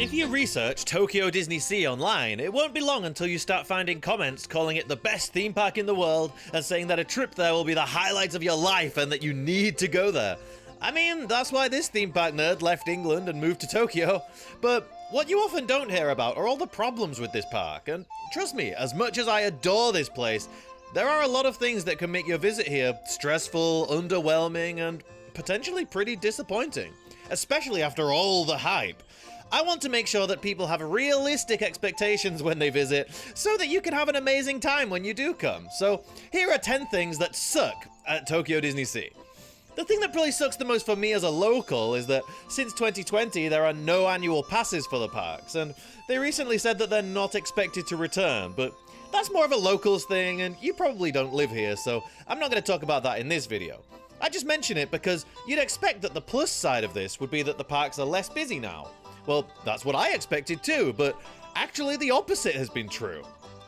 If you research Tokyo DisneySea online, it won't be long until you start finding comments calling it the best theme park in the world and saying that a trip there will be the highlight of your life and that you need to go there. I mean, that's why this theme park nerd left England and moved to Tokyo. But what you often don't hear about are all the problems with this park, and trust me, as much as I adore this place, there are a lot of things that can make your visit here stressful, underwhelming, and potentially pretty disappointing, especially after all the hype. I want to make sure that people have realistic expectations when they visit, so that you can have an amazing time when you do come. So here are 10 things that suck at Tokyo DisneySea. The thing that probably sucks the most for me as a local is that since 2020 there are no annual passes for the parks, and they recently said that they're not expected to return, but that's more of a locals thing and you probably don't live here, so I'm not going to talk about that in this video. I just mention it because you'd expect that the plus side of this would be that the parks are less busy now. Well, that's what I expected too, but actually the opposite has been true.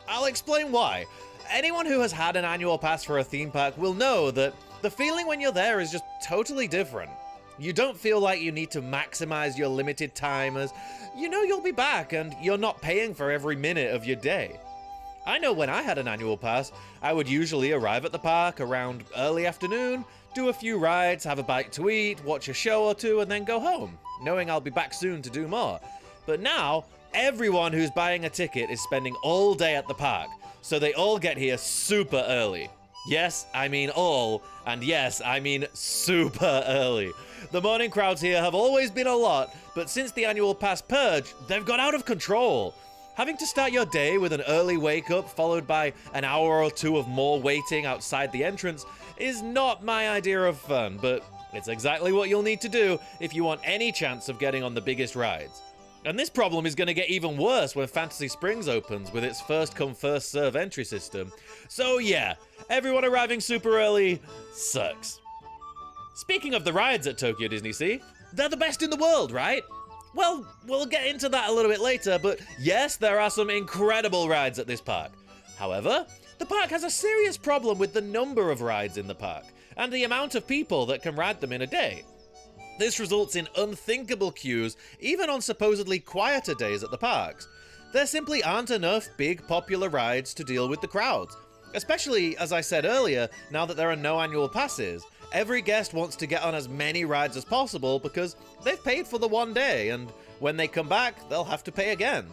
I'll explain why. Anyone who has had an annual pass for a theme park will know that the feeling when you're there is just totally different. You don't feel like you need to maximize your limited time, as you know you'll be back and you're not paying for every minute of your day. I know when I had an annual pass, I would usually arrive at the park around early afternoon, do a few rides, have a bite to eat, watch a show or two, and then go home, knowing I'll be back soon to do more. But now, everyone who's buying a ticket is spending all day at the park, so they all get here super early. Yes, I mean all, and yes, I mean super early. The morning crowds here have always been a lot, but since the annual pass purge, they've got out of control. Having to start your day with an early wake-up followed by an hour or two of more waiting outside the entrance is not my idea of fun, but it's exactly what you'll need to do if you want any chance of getting on the biggest rides. And this problem is going to get even worse when Fantasy Springs opens with its first-come, first-serve entry system. So yeah, everyone arriving super early sucks. Speaking of the rides at Tokyo DisneySea, they're the best in the world, right? Well, we'll get into that a little bit later, but yes, there are some incredible rides at this park. However, the park has a serious problem with the number of rides in the park, and the amount of people that can ride them in a day. This results in unthinkable queues, even on supposedly quieter days at the parks. There simply aren't enough big popular rides to deal with the crowds. Especially, as I said earlier, now that there are no annual passes. Every guest wants to get on as many rides as possible because they've paid for the one day, and when they come back, they'll have to pay again.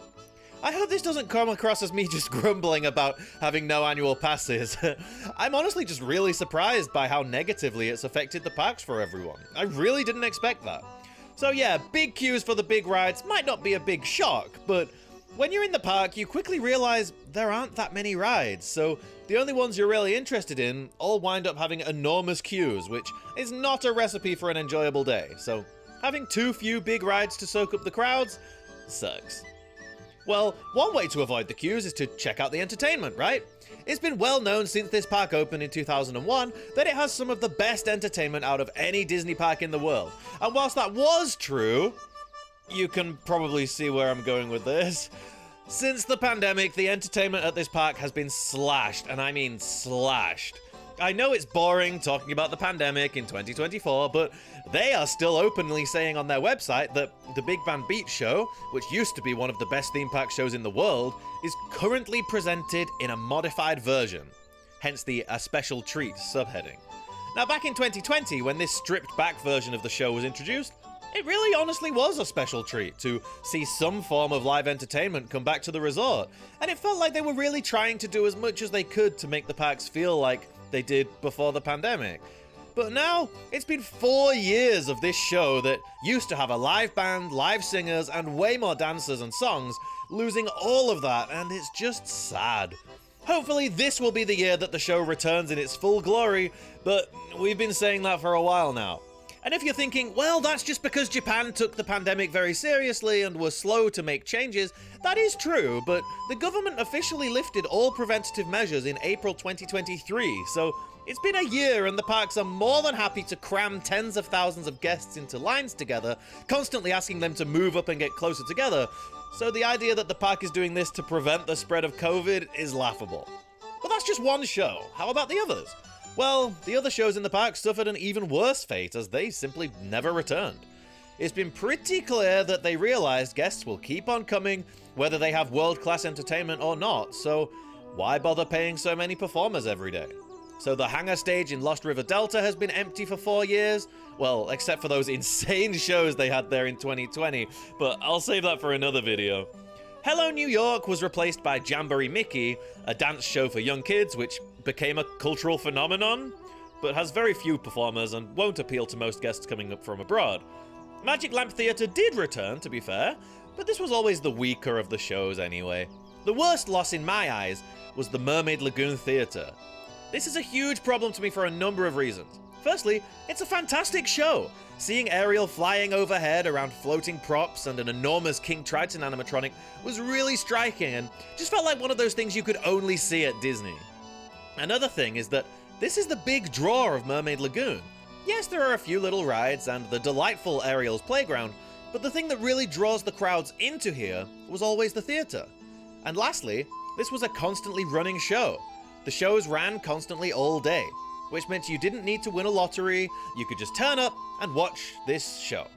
I hope this doesn't come across as me just grumbling about having no annual passes. I'm honestly just really surprised by how negatively it's affected the parks for everyone. I really didn't expect that. So yeah, big queues for the big rides might not be a big shock, but when you're in the park, you quickly realize there aren't that many rides, so the only ones you're really interested in all wind up having enormous queues, which is not a recipe for an enjoyable day. So having too few big rides to soak up the crowds sucks. Well, one way to avoid the queues is to check out the entertainment, right? It's been well known since this park opened in 2001 that it has some of the best entertainment out of any Disney park in the world. And whilst that was true, you can probably see where I'm going with this. Since the pandemic, the entertainment at this park has been slashed, and I mean slashed. I know it's boring talking about the pandemic in 2024, but they are still openly saying on their website that the Big Band Beach show, which used to be one of the best theme park shows in the world, is currently presented in a modified version, hence the A Special Treat subheading. Now, back in 2020, when this stripped-back version of the show was introduced, it really honestly was a special treat to see some form of live entertainment come back to the resort, and it felt like they were really trying to do as much as they could to make the parks feel like they did before the pandemic. But now, it's been 4 years of this show that used to have a live band, live singers, and way more dancers and songs, losing all of that, and it's just sad. Hopefully this will be the year that the show returns in its full glory, but we've been saying that for a while now. And if you're thinking, well, that's just because Japan took the pandemic very seriously and was slow to make changes, that is true, but the government officially lifted all preventative measures in April 2023, so it's been a year and the parks are more than happy to cram tens of thousands of guests into lines together, constantly asking them to move up and get closer together, so the idea that the park is doing this to prevent the spread of COVID is laughable. But that's just one show. How about the others? Well, the other shows in the park suffered an even worse fate as they simply never returned. it's been pretty clear that they realized guests will keep on coming whether they have world-class entertainment or not, so why bother paying so many performers every day? So the hangar stage in Lost River Delta has been empty for 4 years, well, except for those insane shows they had there in 2020, but I'll save that for another video. Hello New York was replaced by Jamboree Mickey, a dance show for young kids which became a cultural phenomenon, but has very few performers and won't appeal to most guests coming up from abroad. Magic Lamp Theatre did return, to be fair, but this was always the weaker of the shows anyway. The worst loss in my eyes was the Mermaid Lagoon Theatre. This is a huge problem to me for a number of reasons. Firstly, it's a fantastic show. Seeing Ariel flying overhead around floating props and an enormous King Triton animatronic was really striking and just felt like one of those things you could only see at Disney. Another thing is that this is the big draw of Mermaid Lagoon. Yes, there are a few little rides and the delightful Ariel's playground, but the thing that really draws the crowds into here was always the theatre. And lastly, this was a constantly running show. The shows ran constantly all day, which meant you didn't need to win a lottery, you could just turn up and watch this show.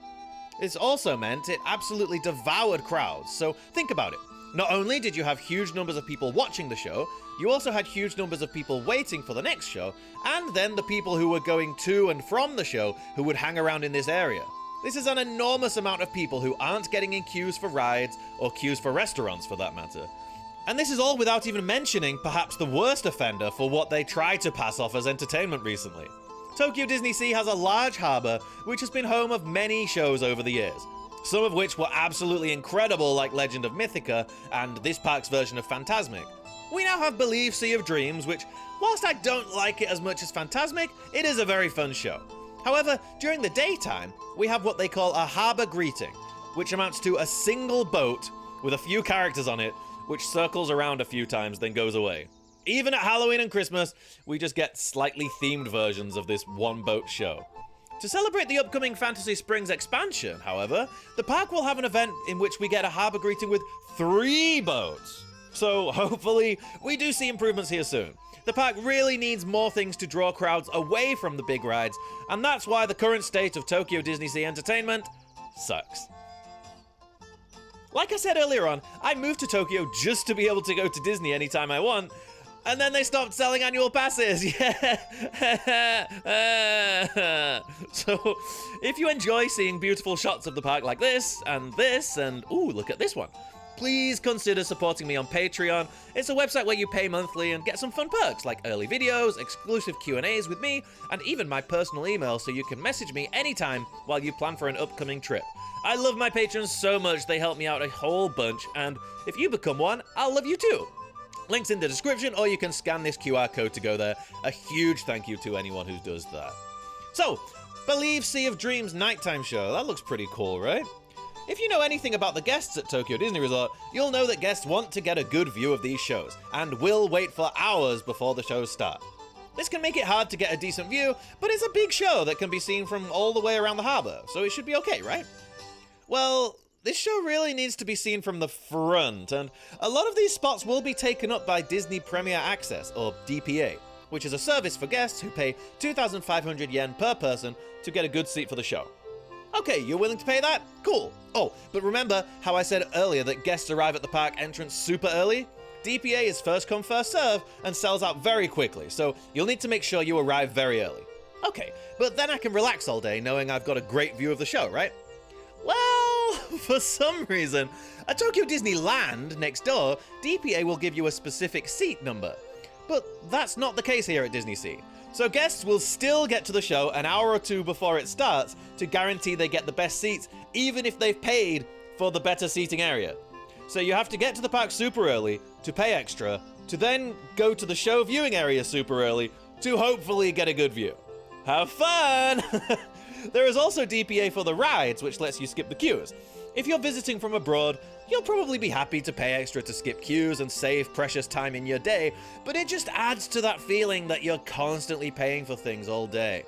This also meant it absolutely devoured crowds, so think about it. Not only did you have huge numbers of people watching the show, you also had huge numbers of people waiting for the next show, and then the people who were going to and from the show who would hang around in this area. This is an enormous amount of people who aren't getting in queues for rides, or queues for restaurants for that matter. And this is all without even mentioning perhaps the worst offender for what they tried to pass off as entertainment recently. Tokyo DisneySea has a large harbour which has been home of many shows over the years, some of which were absolutely incredible like Legend of Mythica and this park's version of Fantasmic. We now have Believe Sea of Dreams, which, whilst I don't like it as much as Fantasmic, it is a very fun show. However, during the daytime, we have what they call a harbour greeting, which amounts to a single boat with a few characters on it, which circles around a few times then goes away. Even at Halloween and Christmas, we just get slightly themed versions of this one-boat show. To celebrate the upcoming Fantasy Springs expansion, however, the park will have an event in which we get a harbour greeting with 3 boats. So hopefully, we do see improvements here soon. The park really needs more things to draw crowds away from the big rides, and that's why the current state of Tokyo DisneySea Entertainment sucks. Like I said earlier on, I moved to Tokyo just to be able to go to Disney anytime I want, and then they stopped selling annual passes. Yeah. So, if you enjoy seeing beautiful shots of the park like this, and ooh, look at this one, please consider supporting me on Patreon. It's a website where you pay monthly and get some fun perks like early videos, exclusive Q&As with me, and even my personal email so you can message me anytime while you plan for an upcoming trip. I love my patrons so much, they help me out a whole bunch, and if you become one, I'll love you too. Links in the description, or you can scan this QR code to go there. A huge thank you to anyone who does that. So, Believe Sea of Dreams nighttime show. That looks pretty cool, right? If you know anything about the guests at Tokyo Disney Resort, you'll know that guests want to get a good view of these shows, and will wait for hours before the shows start. This can make it hard to get a decent view, but it's a big show that can be seen from all the way around the harbour, so it should be okay, right? Well, this show really needs to be seen from the front, and a lot of these spots will be taken up by Disney Premier Access, or DPA, which is a service for guests who pay 2,500 yen per person to get a good seat for the show. Okay, you're willing to pay that? Cool. Oh, but remember how I said earlier that guests arrive at the park entrance super early? DPA is first come, first serve, and sells out very quickly, so you'll need to make sure you arrive very early. Okay, but then I can relax all day knowing I've got a great view of the show, right? Well, for some reason, at Tokyo Disneyland next door, DPA will give you a specific seat number. But that's not the case here at DisneySea. So guests will still get to the show an hour or two before it starts to guarantee they get the best seats, even if they've paid for the better seating area. So you have to get to the park super early to pay extra, to then go to the show viewing area super early to hopefully get a good view. Have fun! There is also DPA for the rides, which lets you skip the queues. If you're visiting from abroad, you'll probably be happy to pay extra to skip queues and save precious time in your day, but it just adds to that feeling that you're constantly paying for things all day.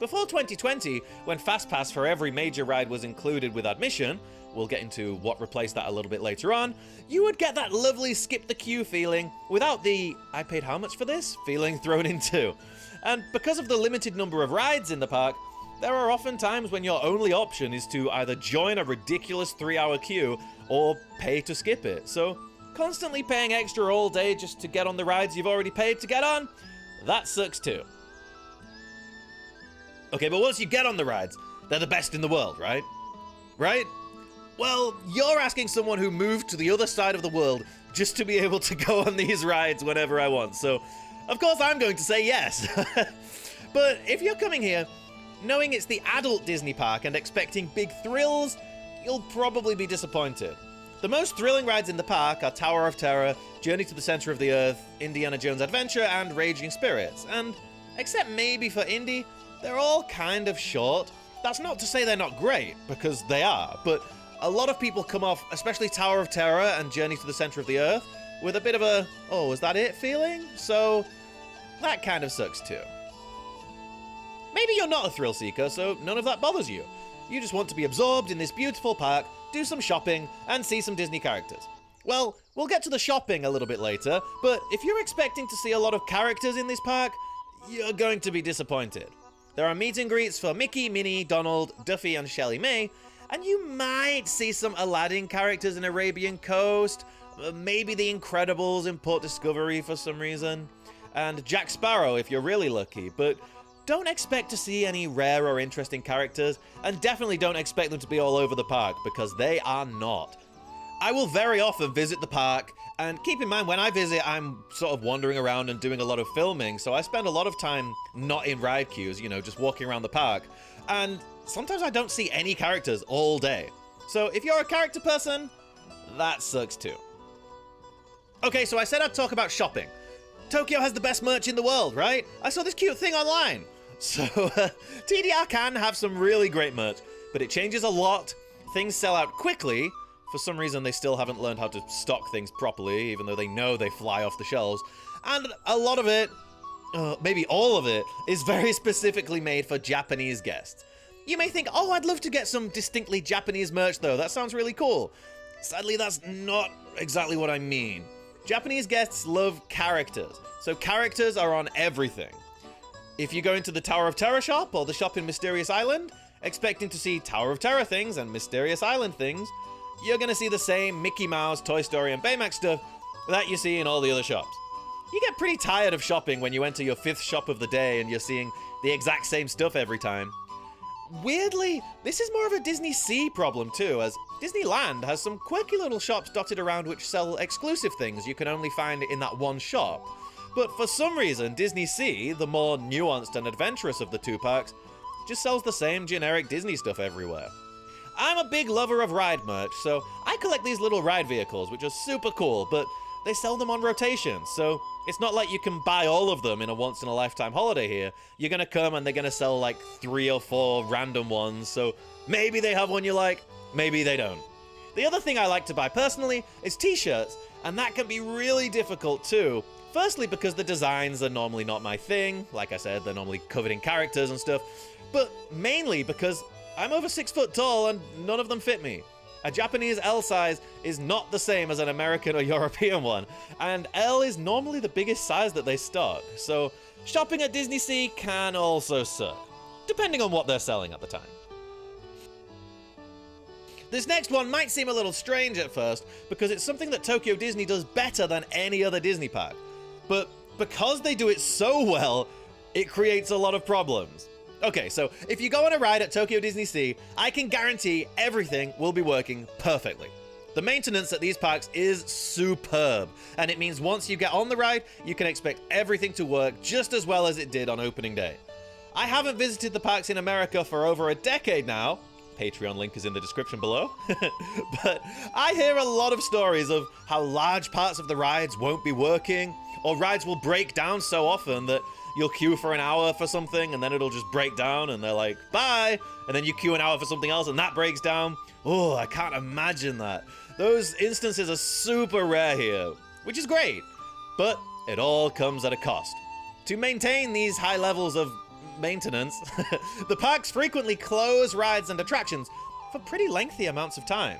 Before 2020, when FastPass for every major ride was included with admission, we'll get into what replaced that a little bit later on, you would get that lovely skip the queue feeling without the "I paid how much for this?" feeling thrown in too. And because of the limited number of rides in the park, there are often times when your only option is to either join a ridiculous 3-hour queue or pay to skip it. So constantly paying extra all day just to get on the rides you've already paid to get on, that sucks too. Okay, but once you get on the rides, they're the best in the world, right? Right? Well, you're asking someone who moved to the other side of the world just to be able to go on these rides whenever I want, so of course I'm going to say yes. But if you're coming here knowing it's the adult Disney park and expecting big thrills, you'll probably be disappointed. The most thrilling rides in the park are Tower of Terror, Journey to the Center of the Earth, Indiana Jones Adventure, and Raging Spirits. And, except maybe for Indy, they're all kind of short. That's not to say they're not great, because they are, but a lot of people come off, especially Tower of Terror and Journey to the Center of the Earth, with a bit of a, oh, is that it feeling? So, that kind of sucks too. Maybe you're not a thrill seeker, so none of that bothers you. You just want to be absorbed in this beautiful park, do some shopping, and see some Disney characters. Well, we'll get to the shopping a little bit later, but if you're expecting to see a lot of characters in this park, you're going to be disappointed. There are meet and greets for Mickey, Minnie, Donald, Duffy, and Shelly May, and you might see some Aladdin characters in Arabian Coast, maybe the Incredibles in Port Discovery for some reason, and Jack Sparrow if you're really lucky, but don't expect to see any rare or interesting characters, and definitely don't expect them to be all over the park, because they are not. I will very often visit the park, and keep in mind, when I visit, I'm sort of wandering around and doing a lot of filming, so I spend a lot of time not in ride queues, you know, just walking around the park, and sometimes I don't see any characters all day. So if you're a character person, that sucks too. Okay, so I said I'd talk about shopping. Tokyo has the best merch in the world, right? I saw this cute thing online. So, TDR can have some really great merch, but it changes a lot. Things sell out quickly. For some reason, they still haven't learned how to stock things properly, even though they know they fly off the shelves. And a lot of it, maybe all of it, is very specifically made for Japanese guests. You may think, oh, I'd love to get some distinctly Japanese merch, though. That sounds really cool. Sadly, that's not exactly what I mean. Japanese guests love characters, so characters are on everything. If you go into the Tower of Terror shop or the shop in Mysterious Island, expecting to see Tower of Terror things and Mysterious Island things, you're gonna see the same Mickey Mouse, Toy Story, and Baymax stuff that you see in all the other shops. You get pretty tired of shopping when you enter your 5th shop of the day and you're seeing the exact same stuff every time. Weirdly, this is more of a DisneySea problem too, as Disneyland has some quirky little shops dotted around which sell exclusive things you can only find in that one shop. But for some reason, DisneySea, the more nuanced and adventurous of the two parks, just sells the same generic Disney stuff everywhere. I'm a big lover of ride merch, so I collect these little ride vehicles, which are super cool, but they sell them on rotation, so it's not like you can buy all of them in a once-in-a-lifetime holiday here. You're gonna come and they're gonna sell like 3 or 4 random ones, so maybe they have one you like, maybe they don't. The other thing I like to buy personally is t-shirts, and that can be really difficult too. Firstly, because the designs are normally not my thing. Like I said, they're normally covered in characters and stuff, but mainly because I'm over 6 foot tall and none of them fit me. A Japanese L size is not the same as an American or European one, and L is normally the biggest size that they stock, so shopping at DisneySea can also suck, depending on what they're selling at the time. This next one might seem a little strange at first, because it's something that Tokyo Disney does better than any other Disney park. But because they do it so well, it creates a lot of problems. Okay, so if you go on a ride at Tokyo DisneySea, I can guarantee everything will be working perfectly. The maintenance at these parks is superb, and it means once you get on the ride, you can expect everything to work just as well as it did on opening day. I haven't visited the parks in America for over a decade now. Patreon link is in the description below. But I hear a lot of stories of how large parts of the rides won't be working, or rides will break down so often that you'll queue for an hour for something and then it'll just break down and they're like, bye! And then you queue an hour for something else and that breaks down. Oh, I can't imagine that. Those instances are super rare here, which is great, but it all comes at a cost. To maintain these high levels of maintenance, the parks frequently close rides and attractions for pretty lengthy amounts of time.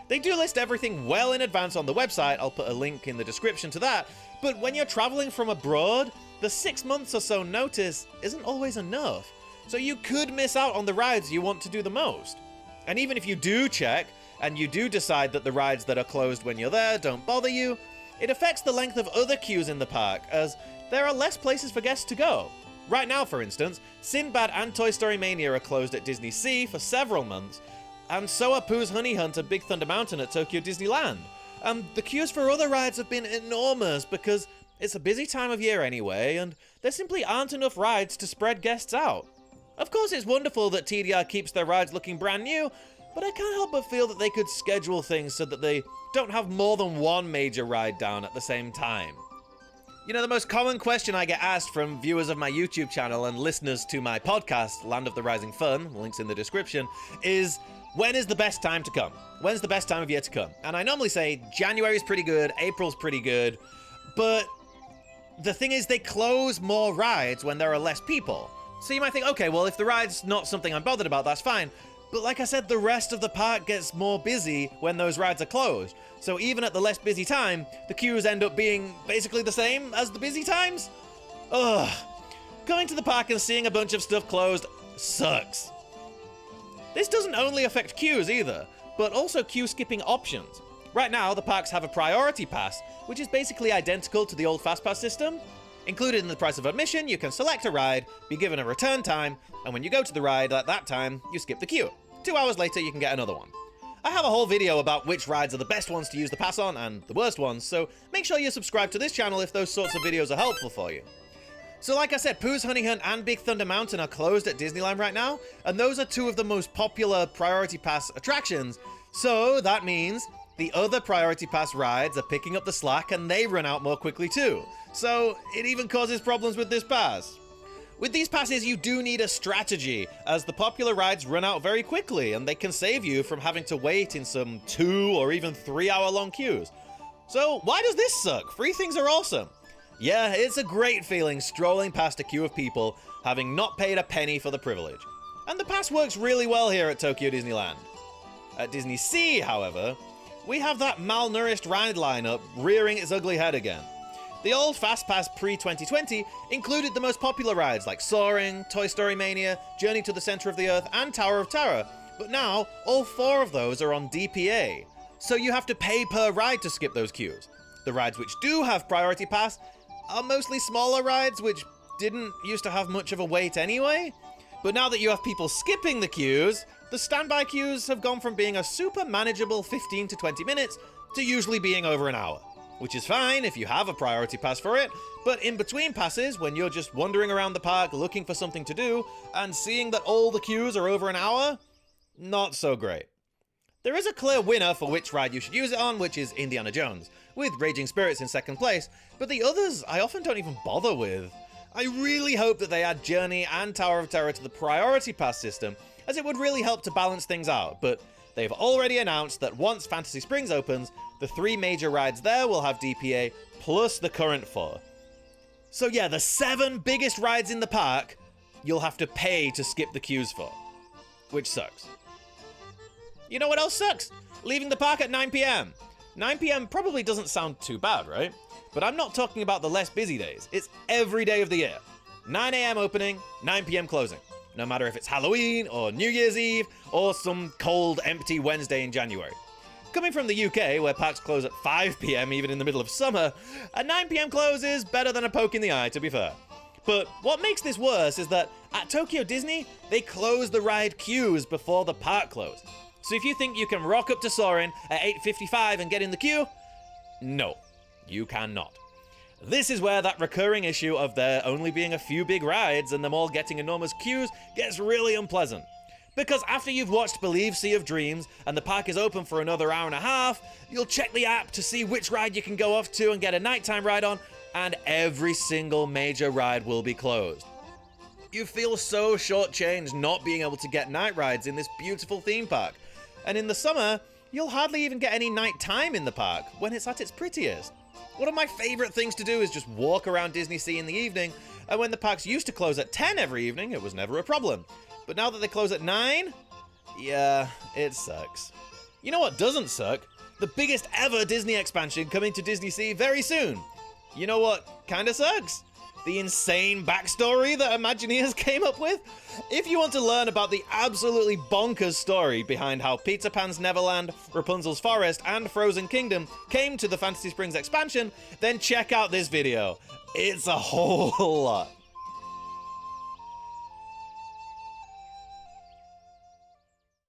They do list everything well in advance on the website, I'll put a link in the description to that, but when you're traveling from abroad, the 6 months or so notice isn't always enough. So you could miss out on the rides you want to do the most. And even if you do check, and you do decide that the rides that are closed when you're there don't bother you, it affects the length of other queues in the park, as there are less places for guests to go. Right now, for instance, Sinbad and Toy Story Mania are closed at DisneySea for several months, and so are Pooh's Honey Hunt and Big Thunder Mountain at Tokyo Disneyland. The queues for other rides have been enormous because it's a busy time of year anyway, and there simply aren't enough rides to spread guests out. Of course, it's wonderful that TDR keeps their rides looking brand new, but I can't help but feel that they could schedule things so that they don't have more than one major ride down at the same time. You know, the most common question I get asked from viewers of my YouTube channel and listeners to my podcast, Land of the Rising Fun, links in the description, is when is the best time to come? When's the best time of year to come? And I normally say January's pretty good, April's pretty good, but the thing is they close more rides when there are less people. So you might think, okay, well, if the ride's not something I'm bothered about, that's fine. But like I said, the rest of the park gets more busy when those rides are closed. So even at the less busy time, the queues end up being basically the same as the busy times. Ugh. Going to the park and seeing a bunch of stuff closed sucks. This doesn't only affect queues either, but also queue skipping options. Right now, the parks have a priority pass, which is basically identical to the old fast pass system. Included in the price of admission, you can select a ride, be given a return time, and when you go to the ride at that time, you skip the queue. 2 hours later, you can get another one. I have a whole video about which rides are the best ones to use the pass on and the worst ones, so make sure you subscribe to this channel if those sorts of videos are helpful for you. So like I said, Pooh's Honey Hunt and Big Thunder Mountain are closed at Disneyland right now, and those are 2 of the most popular Priority Pass attractions, so that means the other Priority Pass rides are picking up the slack and they run out more quickly too. So it even causes problems with this pass. With these passes, you do need a strategy, as the popular rides run out very quickly and they can save you from having to wait in some 2 or even 3 hour long queues. So why does this suck? Free things are awesome. Yeah, it's a great feeling strolling past a queue of people having not paid a penny for the privilege. And the pass works really well here at Tokyo Disneyland. At DisneySea, however, we have that malnourished ride lineup rearing its ugly head again. The old FastPass pre-2020 included the most popular rides like Soaring, Toy Story Mania, Journey to the Center of the Earth, and Tower of Terror, but now all 4 of those are on DPA, so you have to pay per ride to skip those queues. The rides which do have Priority Pass are mostly smaller rides which didn't used to have much of a wait anyway, but now that you have people skipping the queues, the standby queues have gone from being a super manageable 15 to 20 minutes to usually being over an hour. Which is fine if you have a priority pass for it, but in between passes, when you're just wandering around the park looking for something to do, and seeing that all the queues are over an hour, not so great. There is a clear winner for which ride you should use it on, which is Indiana Jones, with Raging Spirits in second place, but the others I often don't even bother with. I really hope that they add Journey and Tower of Terror to the priority pass system, as it would really help to balance things out, but they've already announced that once Fantasy Springs opens, the 3 major rides there will have DPA, plus the current 4. So yeah, the 7 biggest rides in the park, you'll have to pay to skip the queues for. Which sucks. You know what else sucks? Leaving the park at 9 PM. 9 PM probably doesn't sound too bad, right? But I'm not talking about the less busy days. It's every day of the year. 9 AM opening, 9 PM closing. No matter if it's Halloween, or New Year's Eve, or some cold, empty Wednesday in January. Coming from the UK, where parks close at 5 PM even in the middle of summer, a 9 PM close is better than a poke in the eye, to be fair. But what makes this worse is that at Tokyo Disney, they close the ride queues before the park closed. So if you think you can rock up to Soarin' at 8:55 and get in the queue, no, you cannot. This is where that recurring issue of there only being a few big rides and them all getting enormous queues gets really unpleasant. Because after you've watched Believe Sea of Dreams and the park is open for another hour and a half, you'll check the app to see which ride you can go off to and get a nighttime ride on, and every single major ride will be closed. You feel so shortchanged not being able to get night rides in this beautiful theme park. And in the summer, you'll hardly even get any night time in the park when it's at its prettiest. One of my favorite things to do is just walk around DisneySea in the evening, and when the parks used to close at 10 every evening, it was never a problem. But now that they close at 9, yeah, it sucks. You know what doesn't suck? The biggest ever Disney expansion coming to DisneySea very soon. You know what kinda sucks? the insane backstory that Imagineers came up with? If you want to learn about the absolutely bonkers story behind how Peter Pan's Neverland, Rapunzel's Forest, and Frozen Kingdom came to the Fantasy Springs expansion, then check out this video. It's a whole lot.